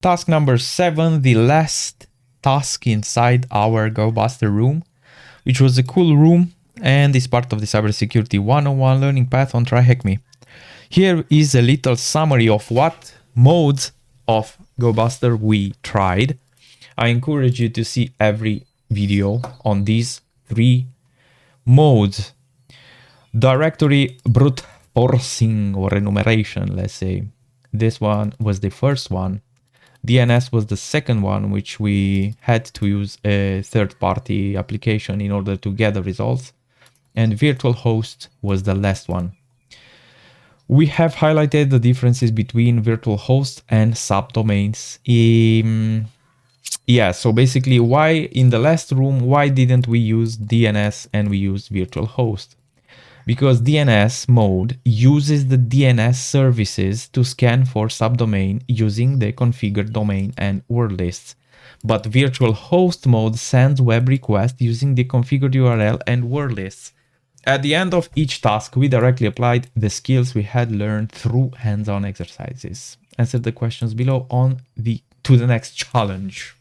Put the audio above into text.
Task number 7, the last task inside our Gobuster room, which was a cool room and is part of the Cybersecurity 101 learning path on Try Hack Me. Here is a little summary of what modes of Gobuster we tried. I encourage you to see every video on these 3 modes. Directory brute forcing or enumeration, let's say. This one was the first one. DNS was the second one, which we had to use a third-party application in order to get the results. And virtual host was the last one. We have highlighted the differences between virtual host and subdomains. Yeah, so basically why in the last room, why didn't we use DNS and we used virtual host? Because DNS mode uses the DNS services to scan for subdomain using the configured domain and word lists. But virtual host mode sends web requests using the configured URL and word lists. At the end of each task, we directly applied the skills we had learned through hands-on exercises. Answer the questions below to the next challenge.